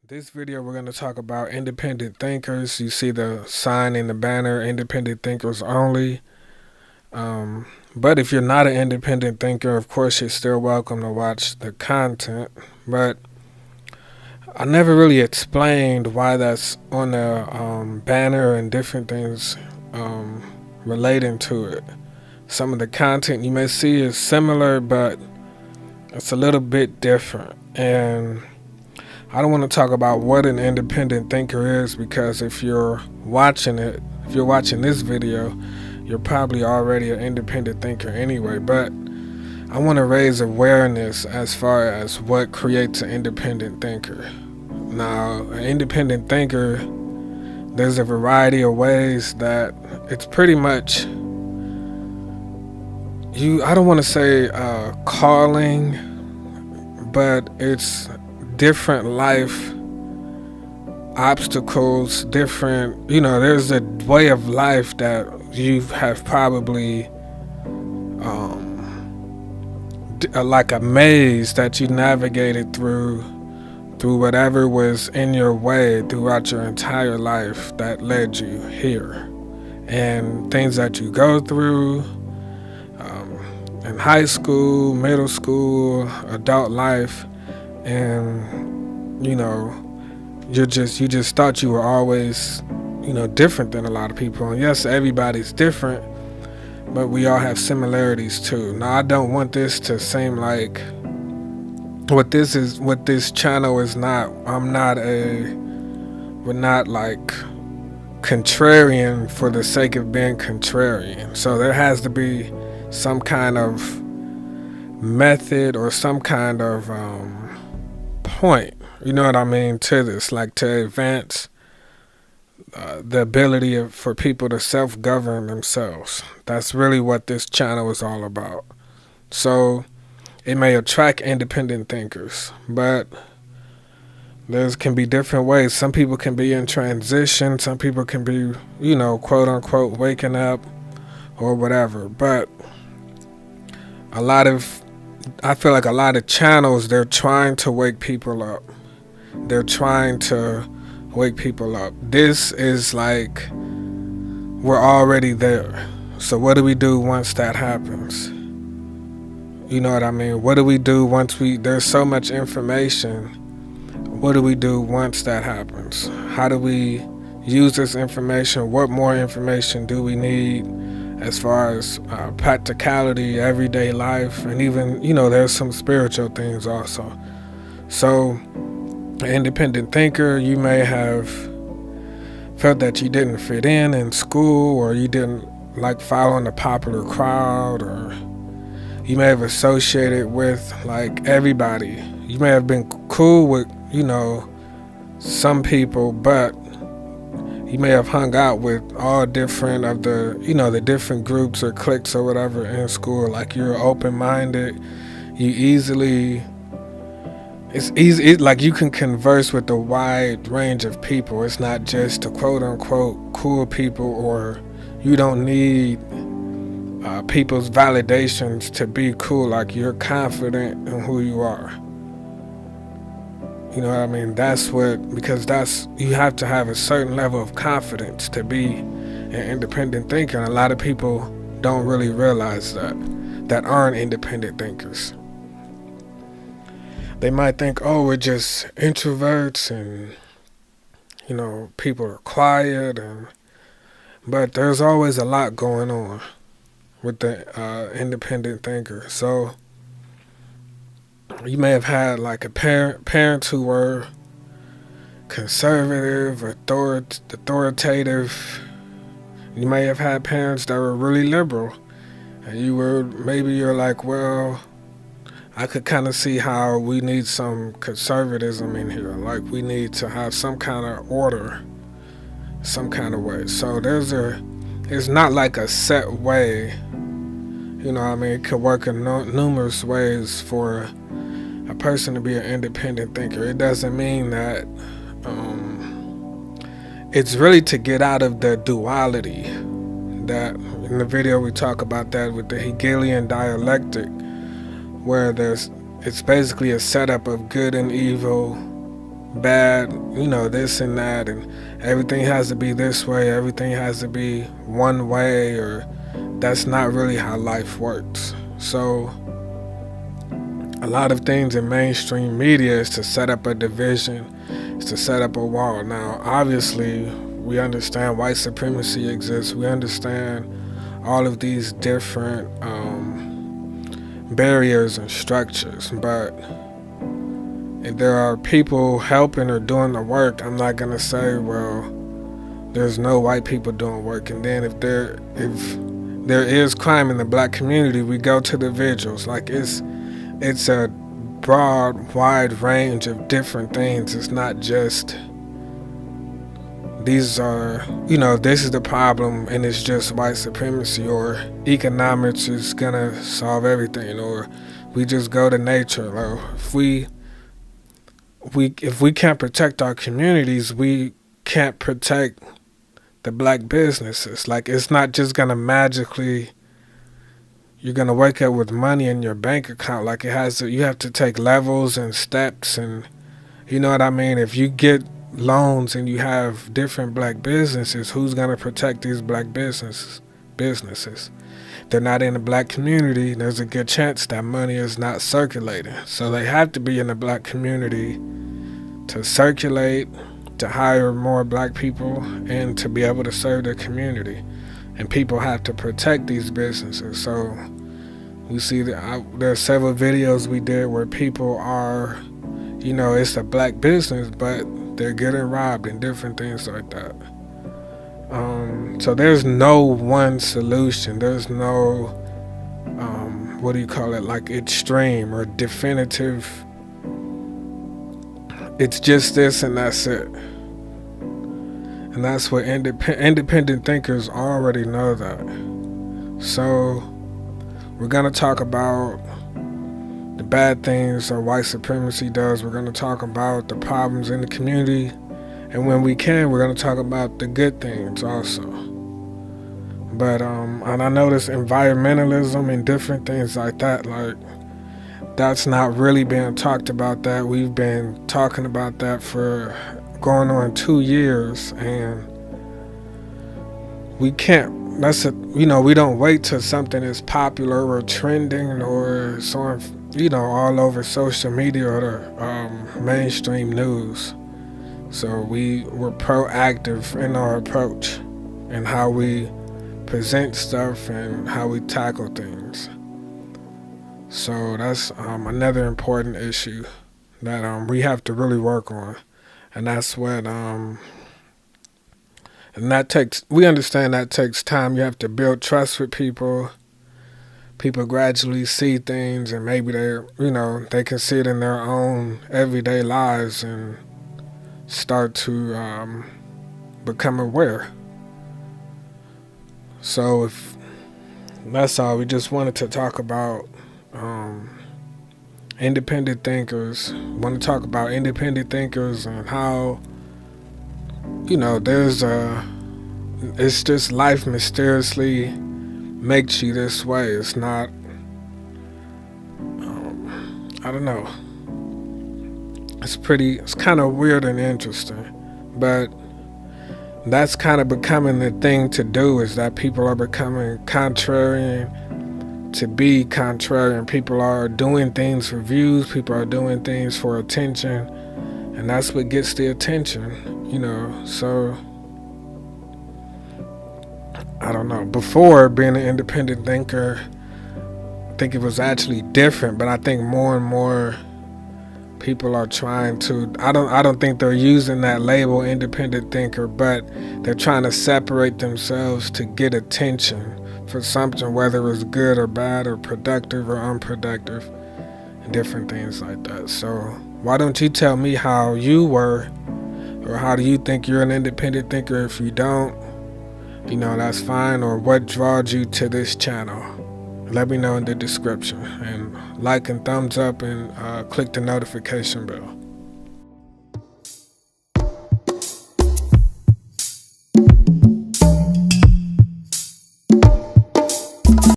This video, we're going to talk about independent thinkers. You see the sign in the banner, independent thinkers only. But if you're not an independent thinker, of course, you're still welcome to watch the content. But I never really explained why that's on the banner and different things relating to it. Some of the content you may see is similar, but it's a little bit different. And I don't want to talk about what an independent thinker is, because if you're watching this video, you're probably already an independent thinker anyway. But I want to raise awareness as far as what creates an independent thinker. Now, an independent thinker, there's a variety of ways that it's pretty much, I don't want to say calling, but it's different life obstacles, different, there's a way of life that you have probably like a maze that you navigated through whatever was in your way throughout your entire life that led you here, and things that you go through in high school, middle school, adult life. And you just thought you were always different than a lot of people. And yes, everybody's different, but we all have similarities too. Now, I don't want this to seem like what this channel is not. We're not like contrarian for the sake of being contrarian. So there has to be some kind of method or some kind of point, you know what I mean, to this, like to advance the ability for people to self-govern themselves. That's really what this channel is all about. So it may attract independent thinkers, but there can be different ways. Some people can be in transition, some people can be, quote unquote, waking up or whatever. But I feel like a lot of channels, they're trying to wake people up. They're trying to wake people up. This is like, we're already there. So what do we do once that happens? You know what I mean? What do we do once there's so much information. What do we do once that happens? How do we use this information? What more information do we need? As far as practicality, everyday life, and even, there's some spiritual things also. So, an independent thinker, you may have felt that you didn't fit in school, or you didn't like following the popular crowd, or you may have associated with like everybody. You may have been cool with, some people, but you may have hung out with all different of the different groups or cliques or whatever in school. Like, you're open-minded. It's easy. Like, you can converse with a wide range of people. It's not just the quote-unquote cool people, or you don't need people's validations to be cool. Like, you're confident in who you are. You know what I mean? Because you have to have a certain level of confidence to be an independent thinker. And a lot of people don't really realize that aren't independent thinkers. They might think, oh, we're just introverts and, people are quiet. But there's always a lot going on with the independent thinker. So you may have had like parents who were conservative, authoritative. You may have had parents that were really liberal, and you're like, well, I could kind of see how we need some conservatism in here. Like, we need to have some kind of order, some kind of way. So it's not like a set way. It could work in numerous ways for a person to be an independent thinker. It doesn't mean that it's really to get out of the duality that in the video we talk about, that with the Hegelian dialectic, where it's basically a setup of good and evil, bad, this and that, and everything has to be this way, everything has to be one way, or that's not really how life works. So a lot of things in mainstream media is to set up a division, is to set up a wall. Now, obviously, we understand white supremacy exists. We understand all of these different barriers and structures, but if there are people helping or doing the work, I'm not gonna say, well, there's no white people doing work. And then if there is crime in the black community, we go to the vigils. Like it's a broad, wide range of different things. It's not just these are, this is the problem and it's just white supremacy, or economics is gonna solve everything, or we just go to nature. Or if we can't protect our communities, we can't protect the black businesses. Like, it's not just gonna magically, you're gonna wake up with money in your bank account. Like, you have to take levels and steps, and you know what I mean? If you get loans and you have different black businesses, who's gonna protect these black businesses? They're not in the black community. There's a good chance that money is not circulating. So they have to be in the black community to circulate, to hire more black people, and to be able to serve their community. And people have to protect these businesses. So we see that there are several videos we did where people are, it's a black business, but they're getting robbed and different things like that. So there's no one solution. There's no, like extreme or definitive. It's just this and that's it. And that's what independent thinkers already know that. So we're going to talk about the bad things that white supremacy does. We're going to talk about the problems in the community. And when we can, we're going to talk about the good things also. But and I notice environmentalism and different things like that, like, that's not really being talked about. That we've been talking about that for going on 2 years, and we can't. We don't wait till something is popular or trending or so on, all over social media or the mainstream news. So we're proactive in our approach and how we present stuff and how we tackle things. So that's another important issue that we have to really work on. And that's what we understand that takes time. You have to build trust with people. People gradually see things, and maybe they can see it in their own everyday lives and start to become aware. So if that's all, we just wanted to talk about independent thinkers. We want to talk about independent thinkers and how it's just life mysteriously makes you this way. It's not I don't know. It's kind of weird and interesting, but that's kind of becoming the thing to do, is that people are becoming contrarian to be contrarian. People are doing things for views, people are doing things for attention, and that's what gets the attention, so I don't know. Before, being an independent thinker, I think it was actually different, but I think more and more people are trying to, I don't think they're using that label independent thinker, but they're trying to separate themselves to get attention for something, whether it's good or bad or productive or unproductive and different things like that. So why don't you tell me how you were, or how do you think you're an independent thinker? If you don't, that's fine. Or what draws you to this channel? Let me know in the description, and like and thumbs up, and click the notification bell.